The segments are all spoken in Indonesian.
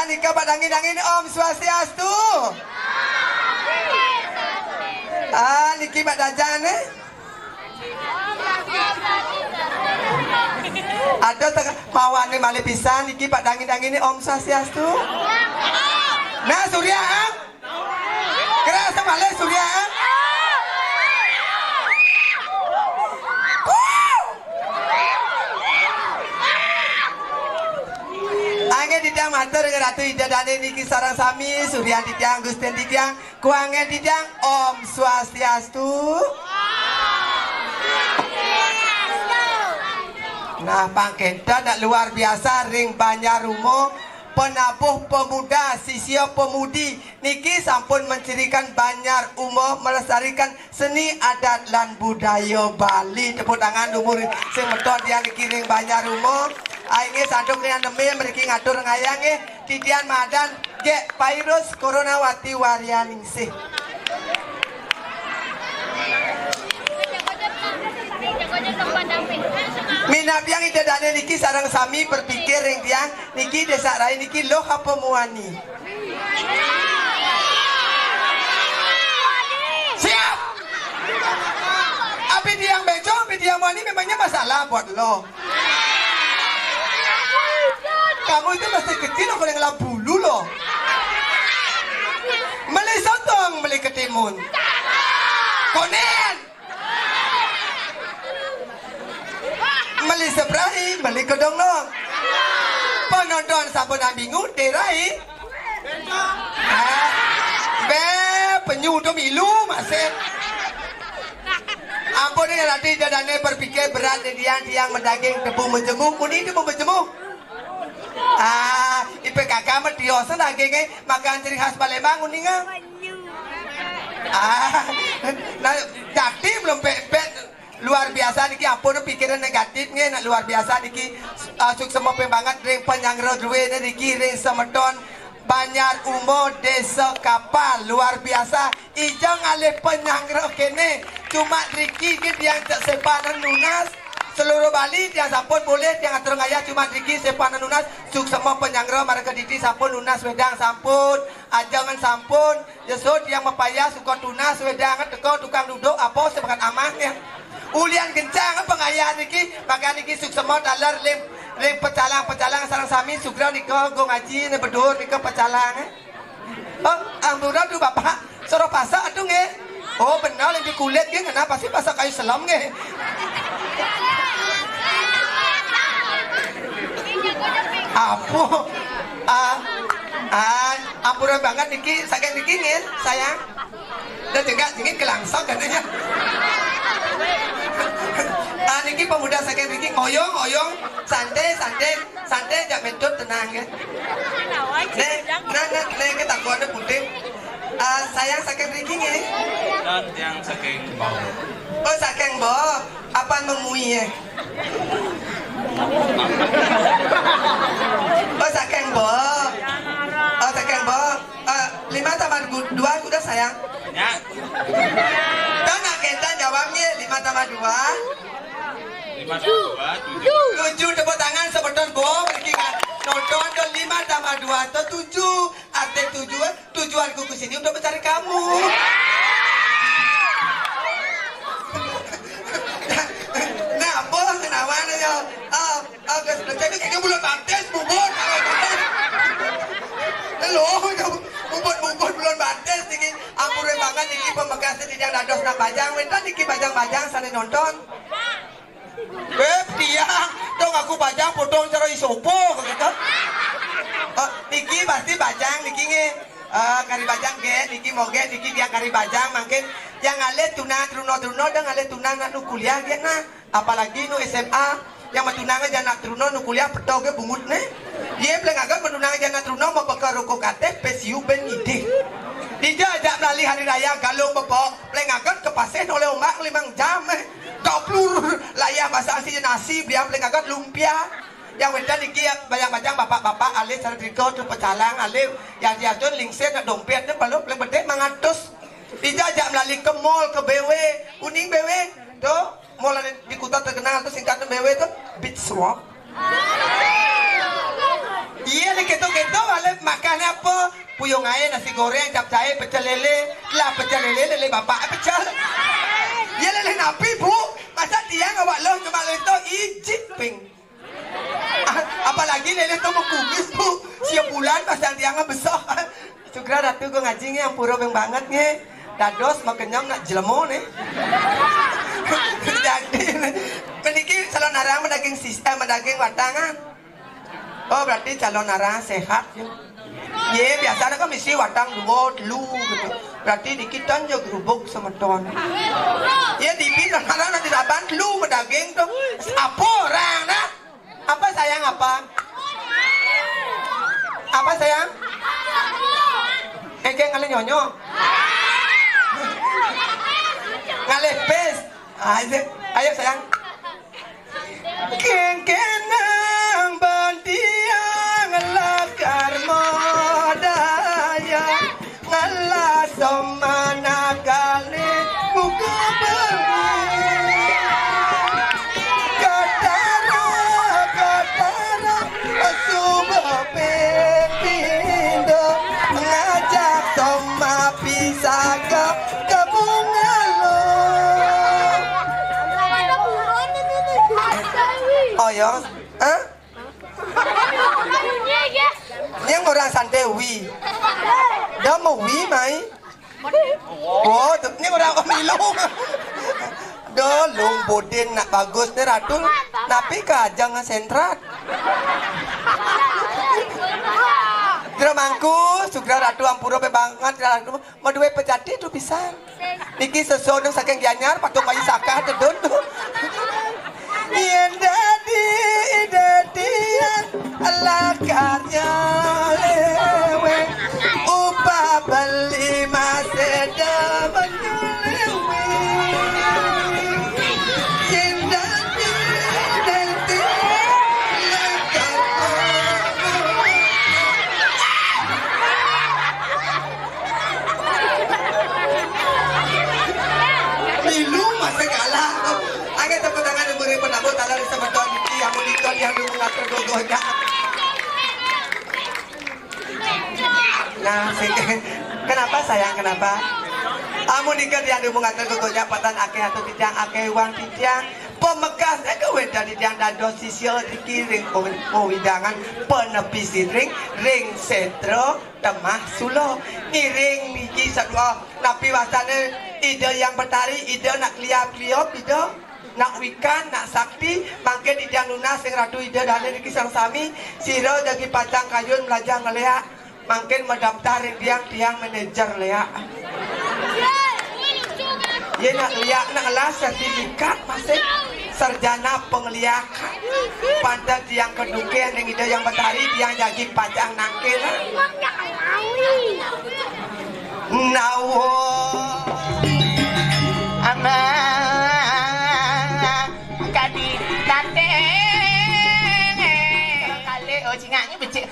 nikah padangin-dangin Om Swastiastu. Niki Pak Dajan ada mawane malih pisan niki Pak dangin-dangin Om Swastiastu. Nah Surya kerasa malih Surya Angin didang matur Ratu Idadane niki sareng sami Surya didang Gusten didang kuangen didang Om Swastiastu. Nah pangkenta nak luar biasa ring Banyarumo penabuh pemuda sisio pemudi niki sampun mencirikan Banyarumo melestarikan seni adat lan budaya Bali. Tepuk tangan umur sing medhot yang niki ring Banyarumo. Ainge sandung yang neme mriki ngatur ngayange Didian Madan Gek Pairus Koronawati Waryaningsih. Minabiang idadane niki sareng sami berpikir ring tiang niki desa rai niki loha pemuani. Siap. Api tiang bejo, api tiang muani memangnya masalah buat lo. Kamu itu masih kecil loh, kalau ngelap bulu loh. Beli sotong, beli ketimun. Konen. Beli sebrahi, beli kedong-dong. Penonton sabun bingung, derai. Penyu tu milu masih. Ampun ini nanti dadane berpikir berat yang mendaging tepung menjemuk. Muni itu menjemuk. IPKK mediosa dagingnya makan ciri khas Palembang uninga. Nah jadi belum pepet luar biasa niki ampun pikiran negatifnya nak luar biasa niki suksema banget ring penyangro duwe niki ring semeton Banyarumo desa kapal luar biasa ijang alih penyangro kene cuma niki yang tak sepanan lunas. Seluruh Bali yang sampun boleh yang atur ngaya cuma diki sepanan lunas suk semua penyangro mereka didi sampun lunas wedang sampun ajangan sampun yesud yang mepaya suka tunas wedang teko tukang duduk apa sebakan amahnya ulian kencang pengayaan niki maka niki suk semua dalar lem pecalang sarang sami sugrau niko go ngaji ne bedur niko pecalang ampura tu bapak soro pasak atuh nge oh benar lebih kulit nge kenapa sih pasak kayu selam nge apa ampura banget niki saking dikingin sayang dan juga dingin kelangsang katanya niki pemuda saking niki ngoyong santai jak metode tenang ya nah kita kuat putih sayang saking niki nge dan yang saking bau oh saking bau apa memui ya oh saking bo 5 tambah 2 udah sayang ya dan kita jawabnya 5 tambah 2 7 tepuk tangan sebentar bo nonton 5 tambah 2 atau 7 arti tujuanku kesini untuk mencari kamu. Nah apa kenapa ya jadi kayak bulan Bantes bubur bubur bulan Bantes niki ampun banget niki pembekas tidak dados nak bajang wentan niki bajang-bajang sane nonton tiang dong aku bajang potong cara isopo gitu niki pasti bajang niki nge kari bajang ge niki moge niki dia kari bajang makin yang ale tuna truno dan ale tuna nak nu kuliah dia nah apalagi nu SMA yang matunangan jana truno nu kuliah petoge bungut ne dia beleng agak matunangan jana truno mau bakar rokok kate pesiu ben ide dia ajak melalui hari raya galung bepok beleng agak kepasen oleh ombak 5 jam kaplur layah bahasa asli nasi dia beleng agak lumpia yang wedan iki bayang-bayang bapak-bapak alih cara triko tu pecalang alih yang diatur lingset nak dompet dia belum beleng bedek 500 dia ajak melalui ke mall ke BW uning BW tuh mall di kota terkenal tuh singkatan BW tuh Beach Swap iya nih gitu-gitu alih makannya apa? Puyung air, nasi goreng, capcay, pecel lele. Lah pecel lele bapak pecel. Ya lele napi bu. Masa tiang awak lo cuma itu ijit ping. Apalagi lele itu kumis bu. Siap bulan pasal tiangnya besar. Sugra ratu gue ngaji yang pura beng banget nge. Dados makenyam nak jelemo nih. Jadi meniki calon arang mendaging sistem mendaging watangan. Oh berarti calon arang sehat ya. Ye biasanya kan mesti watang dua lu gitu. Berarti dikit aja gerubuk semeton. Ya dipin arang nanti dapat lu mendaging tuh. Apa orang dah? Apa sayang apa? Apa sayang? Kek ngale nyonyo. Ngale pes. Ayo sayang. Kenang bantiang lakar modaya ngalah somana kali buka beli katara subah pepindo ngajak soma pisaka oh ya, Yang orang santewi, dah mau wi mai. Oh, ini orang pemilu. Dah long bodin nak bagus ni ratul, tapi kajang sentrat. Dramangku, sugra ratu ampuro bebangat ratu, mau duwe pejati tu bisa. Niki sesuatu saking gianyar, patung bayi sakah tedun tu. Yen dadian ala karya lewe upah beli maseda menyulewi yen dadian milu masih kalah agak tepuk tangan beri penabut dalam sebetul yang menikah yang diunggah tergogohnya. Nah, kenapa sayang kenapa? Amun nikah yang diunggah tergogohnya patan akeh atau tidak akeh uang tidak. Pemekasnya keweda di yang dados sisio dikiring pewidangan penepis ring ring setro temah sulo ngiring niki sadua napi wasane ide yang bertari ide nak liap-liop ide nak wikan nak sakti mangke di januna sing ratu ide dane niki sang sami siro dagi pacang kayun melajang ngeleak mangken mendaftar tiang manajer leak ye nak liak nak las sertifikat masih sarjana pengliakan pada tiang keduke yang ide yang bertari tiang jagi pacang nangke nawo ama kadi tate kali oh cingaknya becik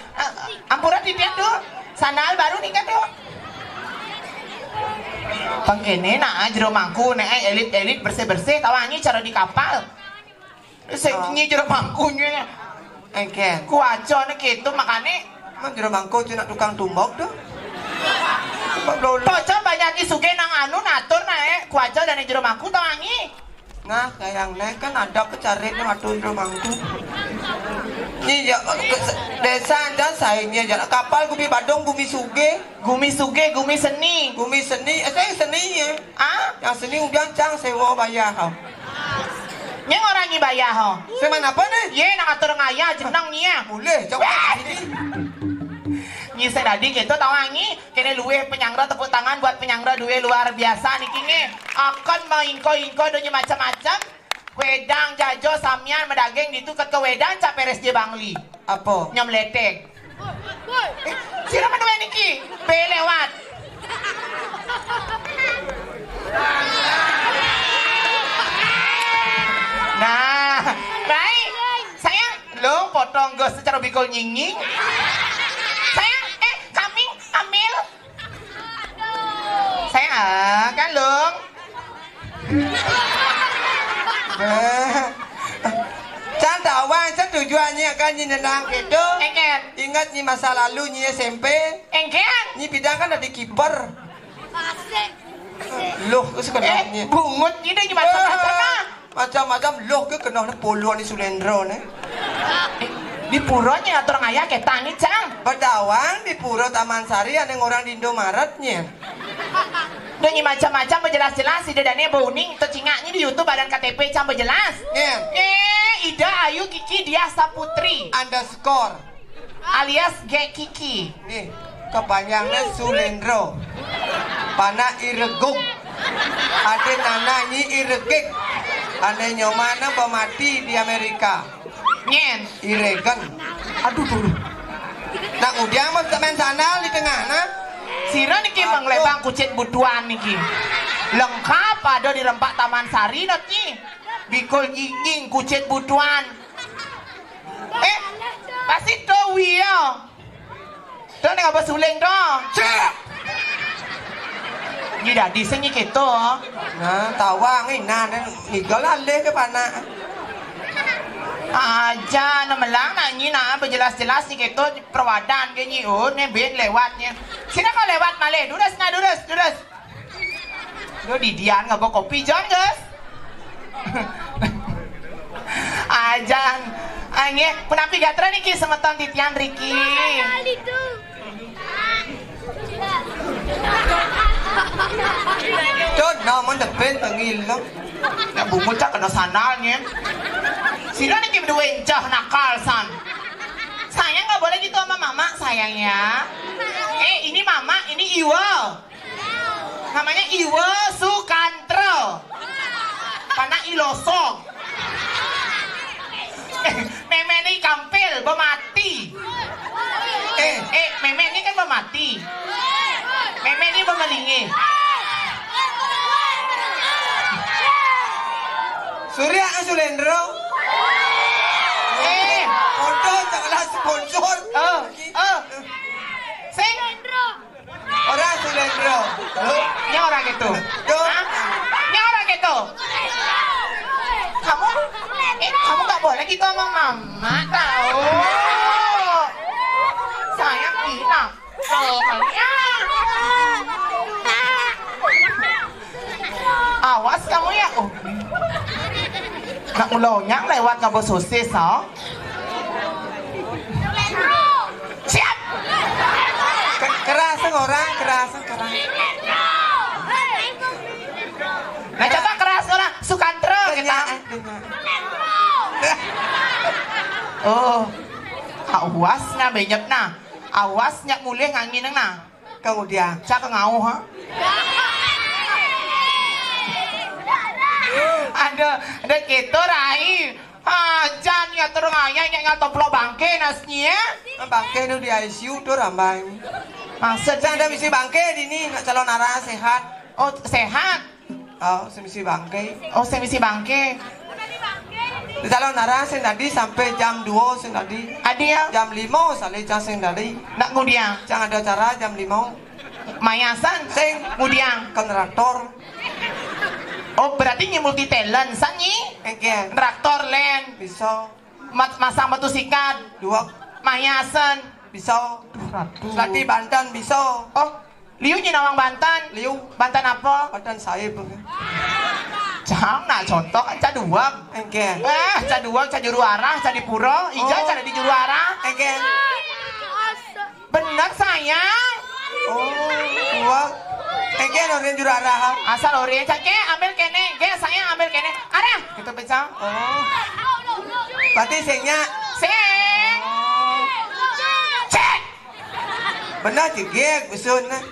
ampura titik tuh sanal baru nih kan tuh pangkene nak jero mangku nek elit bersih-bersih tawangi cara di kapal sing jero mangkunya engke ku aja nek kitu makane jero mangku cina tukang tumbok tuh bocor banyak isuge nang anu natur naik ku aja dan jero mangku tawangi nah sayang nek kan ada pecarit atuh jero mangku ini ya desa anda sayangnya jalan kapal gumi badong gumi suge gumi seni saya seni ya yang seni udah cang sewa bayar nya orang ni bayar ho semana apa nih ye nak atur ngaya jenang nia boleh coba sini ni sedadi gitu tawangi kene luwe penyangra tepuk tangan buat penyangra duwe luar biasa niki nge akan mengingko donya macam-macam wedang jajo samian medageng dituket ke wedang caperes je bangli apa nyam letek sira mana niki be lewat nah baik sayang lo potong gos secara bikol nying sayang kambing ambil sayang kan long Can tahu kan tujuannya kan nyenang gitu. Enggak. ingat nih masa lalu nih SMP. Engkean. Nih bidang kan ada kiper. Loh, sebenarnya. Bungut ini dah macam-macam. Macam-macam loh ke kena puluhan di Sulendro nih. Di puronya atau orang ayah ketang ni cang. Bedawang di Puro Taman Sari ada orang di Indomaretnya. Donyi macam-macam berjelas-jelas ide dane bauning atau cingaknya di YouTube badan KTP cang berjelas. Ida Ayu Kiki Diasa Putri underscore alias G Kiki. Nih, kepanjangnya Sulendro. Pana Ireguk. Ada nana nyi Iregik. Ada nyomana pemati di Amerika. Nyen Iregan. Aduh tuh. Nak udiang mau temen sana di tengah nah. Sira niki menglebang kucit butuan niki. Lengkap ada di Rempak Taman Sari nanti. Bikul nying kucit butuan. Pasti tuh wia. Tuh nih apa suling tuh? Cek. Ini dah disini gitu. Nah, tawang ini nah dan nigalan le ke pana. Aja melang nak ni nak berjelas-jelas ni kita perwadan ke ni oh ni ben lewatnya. Sini kau lewat maleh. Durus. Lu di dian ngapa kopi John guys. Ajan. Ange, kenapa gatra ni ki semeton titian Riki. Chốt nó muốn tập bên tengil lo. Ya bungut cak kena sanalnya. Sira ni kita wencah nakal san. Sayang nggak boleh gitu sama mama sayangnya. Ini mama, ini Iwa. Namanya Iwa Sukantro. Pana Ilosong. Meme ini kampil, bermati. Meme ini kan bermati. Meme ini bermelingi. Surya Sulendro. Foto janganlah sponsor. Sing. Orang Sulendro. Ini orang gitu. Ini orang gitu. Kamu nggak boleh gitu sama mama tahu. Saya bilang. Awas kamu ya. Nak ulaunya lewat ngabo sosis oh. Siap. Keras orang. Nah coba keras orang Sukantro kita. Oh. Awasnya banyak nah. Awasnya mulai ngangin nah. Kemudian Cak ngau ha. Ada gitu rai. Jan ya terus ngaya nya toplok bangke nasnya. Bangke nu di ICU tuh rambai. Maksud Ada misi bangke di ini nak calon arah sehat. Oh sehat. Oh, semisi bangke. Oh semisi bangke. Calon arah sen tadi sampai jam 2 sen tadi. Adi ya. Jam 5 sale sen tadi. Nak ngudiang. Jangan ada acara jam 5. Mayasan Sing ngudiang. kontraktor. Oh berarti nyi multi talent sanyi. Engke Traktor len. bisa Masang batu sikat. 2 Mayasan. bisa. Lagi Banten bisa. Oh Liu nyi nawang Banten. Liu Banten apa? Banten saya pengen. Jangan nak contoh kan caduang. Engke Caduang juru arah cadi puro. Ija cadi di juru arah. engke. Bener sayang. Oh, 2 engke orang juru arah. Asal ori cake ambil kene. Ge sayang ambil kene. Arah. Gitu pecah. Oh. Berarti singnya Sing. Cek. benar cegek usun nah.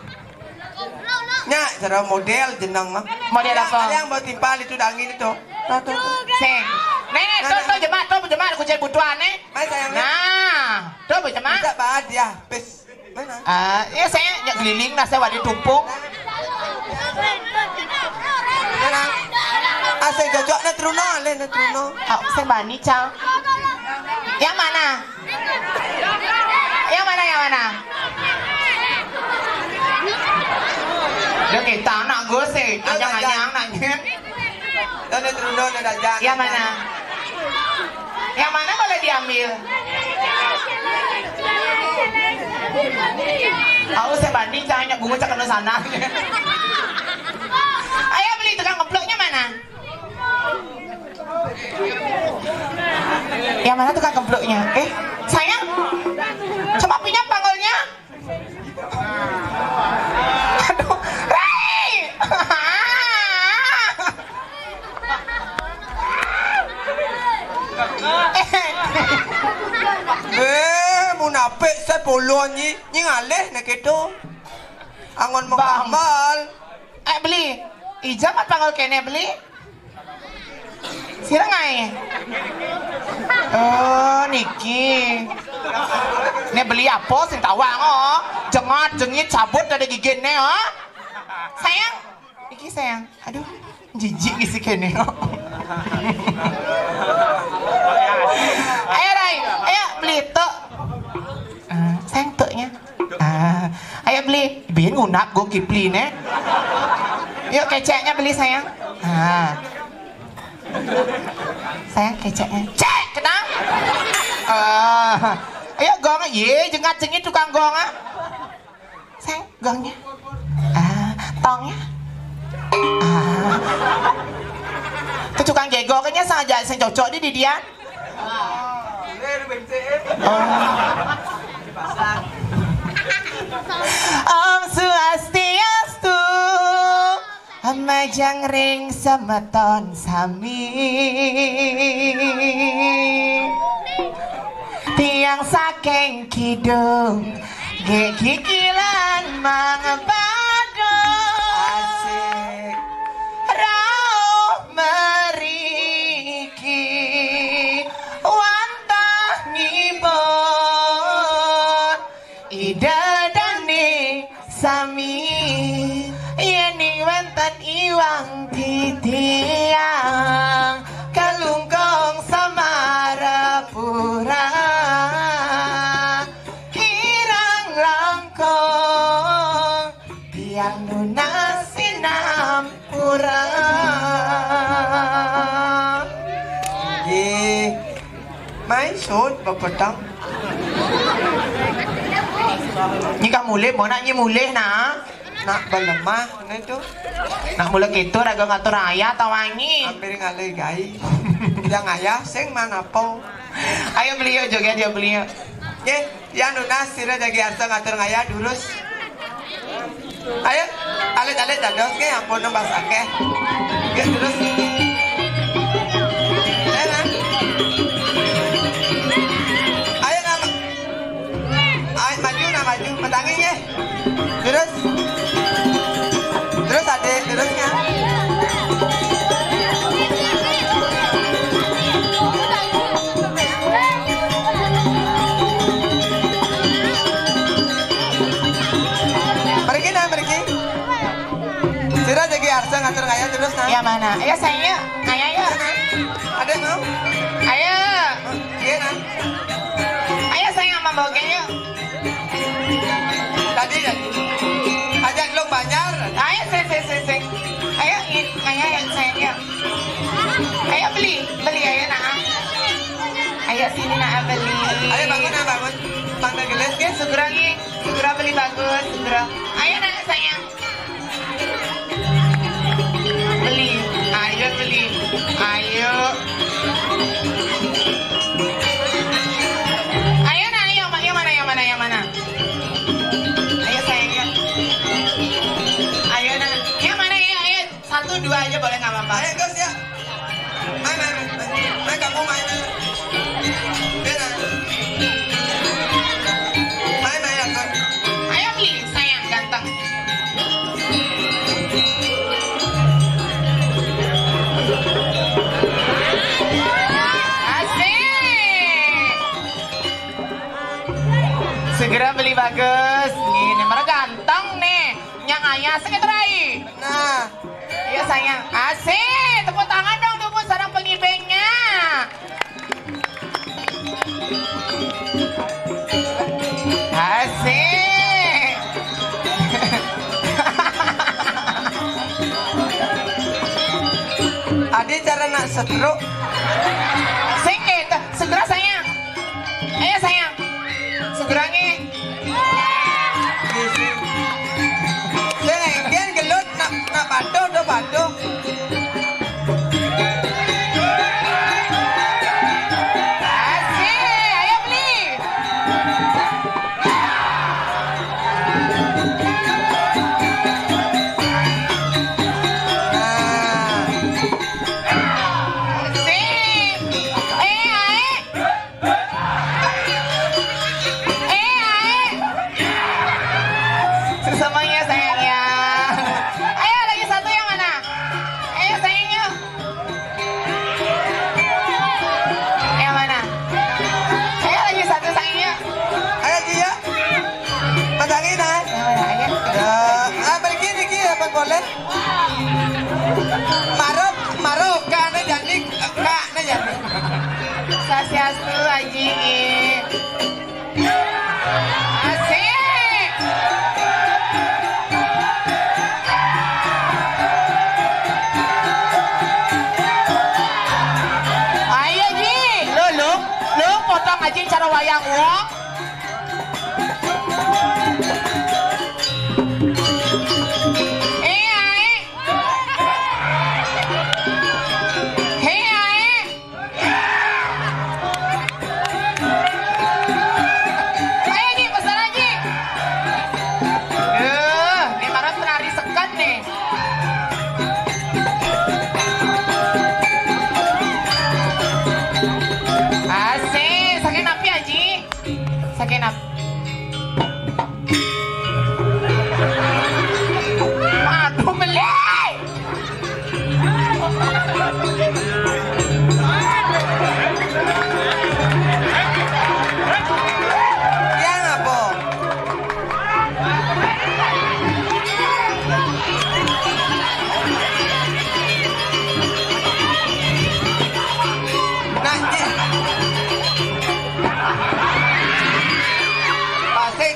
Nya cara model jenang mah. Model apa? Yang buat timpal itu dangin itu. Tuh. Sing. Nenek tuh jemaat kucing butuhan nih. Mai sayangnya. Nah, tuh jemaat. Bisa bahas dia. Pes. Mana? Ya saya nyak keliling nah saya wadi tumpuk. Mana? Asal jojoknya truno, le truno. Oh, saya bani cang. Yang mana? Yang mana? Dia kita anak gue sih, anyang-anyang nanya. Dan truno ada dajang. Yang mana? Yang mana boleh diambil? Aku saya banding cahanya bunga cak kena sana. Ayo beli tukang keploknya mana? Yang mana tukang keploknya? Sayang, coba punya panggolnya. Aduh, Rai. Munafik saya puluh nyi ngalih nak itu. Angon mengambal. Beli. Ijam at panggol kene beli. Sira ngai. Oh, niki. Ne beli apa sing tawang oh. Jengat jengit cabut dari gigine oh. Sayang. Iki sayang. Aduh, jijik isi kene oh. Ayo Rai, ayo beli tok. Sayang tuknya. Ayo beli. Biar ngunap gue kipli nih. Yuk keceknya beli sayang. Sayang keceknya. Cek kenang. Ayo gong ye jengat jengit tukang gong ah. Sayang gongnya. Tongnya. Itu tukang jegoknya saja sing cocok di dia. Om Swastiastu Majang ring semeton sami tiang saking kidung gegikilan mangepado asik rauh meriki wantah ngibon idadane sami yeni wenten iwang titiang kalungkong samarapura kirang langkong tiang nunasinampura. Mai sốt và petang. Nyika mulai mau nak nyi mulai nak. Nak balemah na itu. Nak mulai gitu raga ngatur ayah tawangi. Hampir ngalih gai. Yang ayah sing mana po. Ayo beli yuk joget yuk beli yuk. Ye, yang nunas sira jagi arsa ngatur ayah durus. Ayo, alit-alit dados ke ampun nembas akeh. Ge durus. Ayo nama. Ayo maju na maju, mentangi ye. Terus adek terusnya pergi Sira jadi harsa ngatur kaya terus nah. Ya mana? Ayo sayang kaya ya. Ada mau? Ayo. Iya nah. Ayo sayang sama bogeng yuk. Tadi ajak lo banyak. Ayo sing. Ayo yang sayang yuk. Ayo beli ayo nak. Ayo sini nak beli. Ayo bangun. Panggil gelas ke? Segera beli bagus, segera. Ayo nak sayang. Beli. Ayo. Ayo nak, yang mana? Ayo sayang ya. Ayo nak. Yang mana ya? Ayo 1, 2 aja boleh nggak apa-apa. Ayo guys ya. Main kamu main. Ayo beli sayang ganteng. Segera beli bagus. Ini mereka ganteng nih. Yang ayah sakit rai. Nah, Iya sayang. Asik. Tepuk tangan dong tuh sarang pengibengnya. Asik. Adi cara nak setruk. Segera sayang. Ayo sayang. Segera nih. boleh marok kana jadi kana jadi sasiastu aji asik ayo ji lu potong aja cara wayang wong sakinap aduh meleh yang apa nanti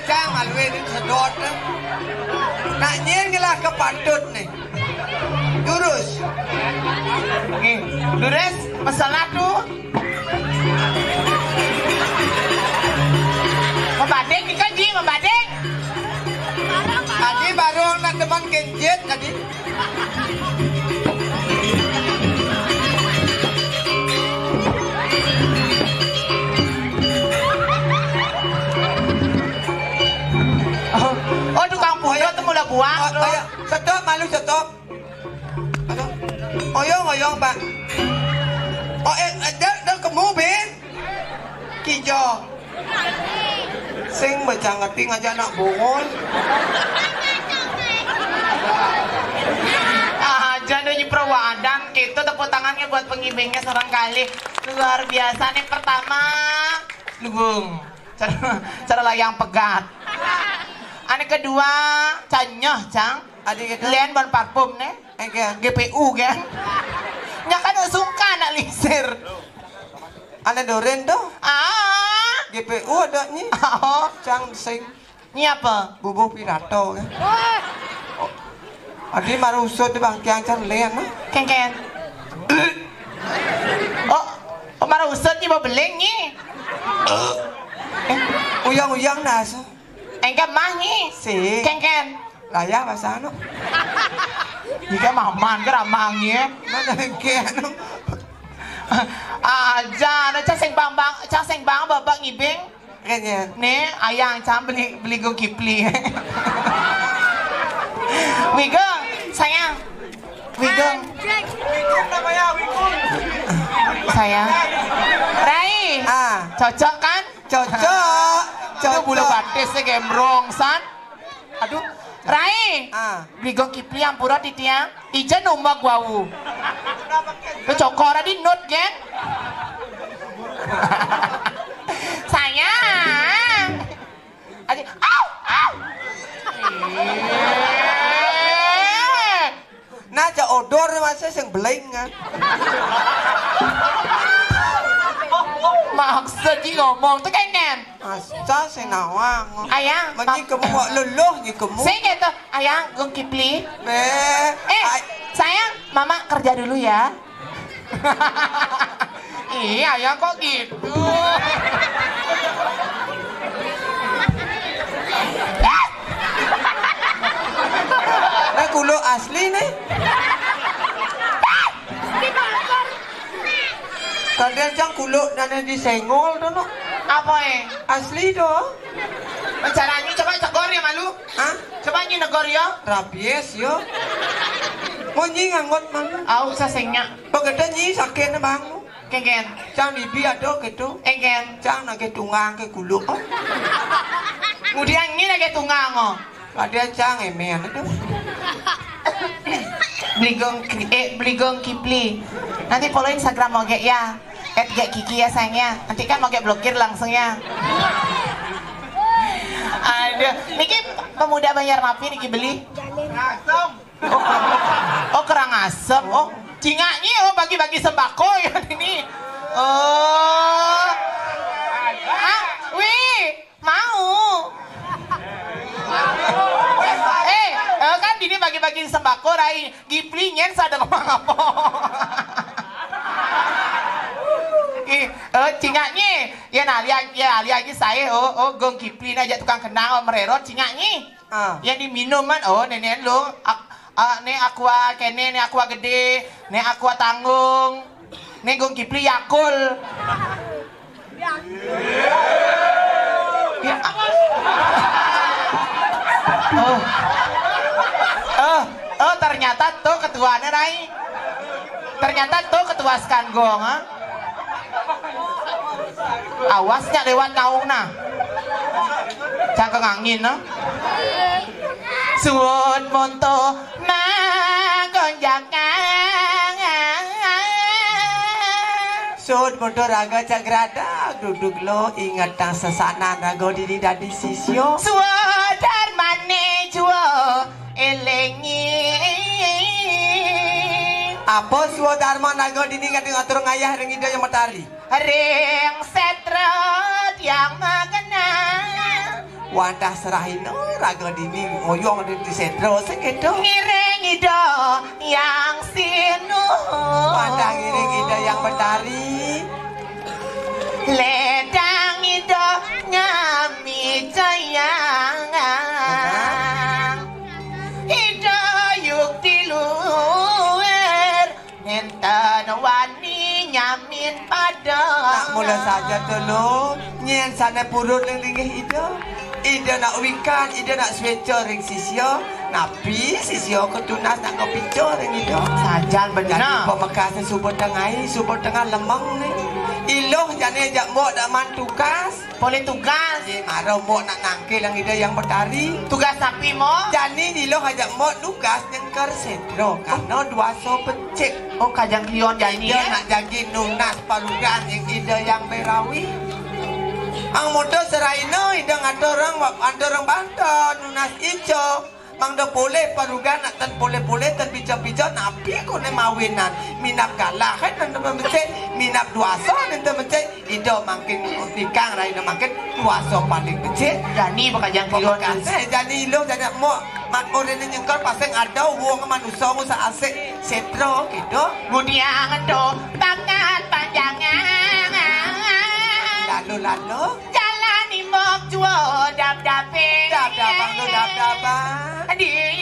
Cang alwe din sedot nak nyen gelah kepatut nih lurus lurus masalah tuh membadeng dikaji membadeng tadi baru nak teman kenjet tadi buang stop malu stop oyong pak đâu kemu ben kijo sing baca ngerti ngajak anak bongon jadi perwadan gitu tepuk tangannya buat pengibengnya seorang kali luar biasa nih pertama lubung cara layang pegat anak kedua canyoh cang adik itu lian ban parfum nih GPU kan nya kan sungkan nak lisir anak doren tuh GPU ada nih cang sing ini apa bubuk pirato kan adik marusut di bangkiang cang lian ken oh marusut ni babeleng ni uyang nas engkau mah ni si ken raya bahasa anu jika maman ke ramangnya mana ken aja ada cacing bang babak ngibing kayaknya nih ayang cam beli go kipli Wigong sayang Wigong namanya Wigong sayang Rai cocok kan cocok itu bulu batis gembrong san aduh Rai beli gong kipli yang pura di tiang ijan umak wau itu cokora di nut kan sayang adik nah cak odor masa yang beleng kan maksud dia ngomong tu kan asa saya nawang ayang magi kamu buat luluh ni kamu saya kata ayang gong kipli sayang mama kerja dulu ya iya ayang kok gitu nah kulo asli nih kalian cang kulo nana disenggol tu no Apa Asli doh. Caranya coba cegor ya malu. Hah? Coba nyi negor ya. Rabies yo. Mau nyi ngangot malu. Au sasengnya. Pagada nyi sakit na bang. Kengen. Cang dibi ado gitu. Engen. Cang nak tungang ke kuluk. Kemudian nyi lagi tunggang oh. Ada cang emen itu. Bligong Kipli. Nanti follow Instagram Moge ya. @Kiki ya sayangnya. Nanti kan Moge blokir langsung ya. Aduh, niki pemuda Banjar Mapi niki beli. Asem. Oh, kerang asem. Oh, cingaknya oh bagi-bagi sembako ya ini. Oh. Ah, wih, mau. Kan ini bagi-bagi sembako rai Gipli nyen sadang apa. Cingaknya ya nah lihat lagi saya gong Gipli aja tukang kenang mererot cingaknya yang diminuman nenek lo ne aqua kene ne aqua gede ne aqua tanggung ne gong Gipli Yakul ya. Ternyata tuh ketuanya rai ternyata tuh ketua Skangong awasnya lewat naung nah cangkeng angin no suwun monto magonjakan suwun monto raga cagrada duduk lo ingat tang sesana raga dini dadi sisyo suwadar mane juo elengi apa suwa dharma naga dini ngati ngatur ngayah ring ida yang matahari ring setrot yang magana wadah serahin raga dini ngoyong di setro segitu ngiring ida yang sinu wadah ngiring ida yang matahari ledang ida ngami cayangan ida yuk diluar enten wani nyamin pada nak mula saja dulu nyen sana purut linggih ida nak wikan ida nak sweco ring sisyo napi sisyo ketunas nak kopico ring ida sajan benar jadi pemekasnya subur tengah lemeng nih iloh jane jak mok dak man tugas boleh tugas maro mok nak nangke lang ida yang bertari tugas sapi mo jani iloh ajak mok tugas nyengker setro karena dua so becek oh kajang klion jani ida nak jagi nunas palugan yang ida yang berawi ang moto seraino ida ngatorang banton nunas ijo mang do boleh parugan nak tan boleh tan bijak napi ko ne mawinan minap galah kan nan memecek minap duaso nan memecek ido mangkin tikang rai mangkin duaso paling becek jani bakajang klion jani lo jadi mo mat orene nyengkor paseng ada wong manusa sa asik setro gitu mudiang do tangan panjangan lalu jalan imok juo dap-dape dap-dabang lo dap-dabang di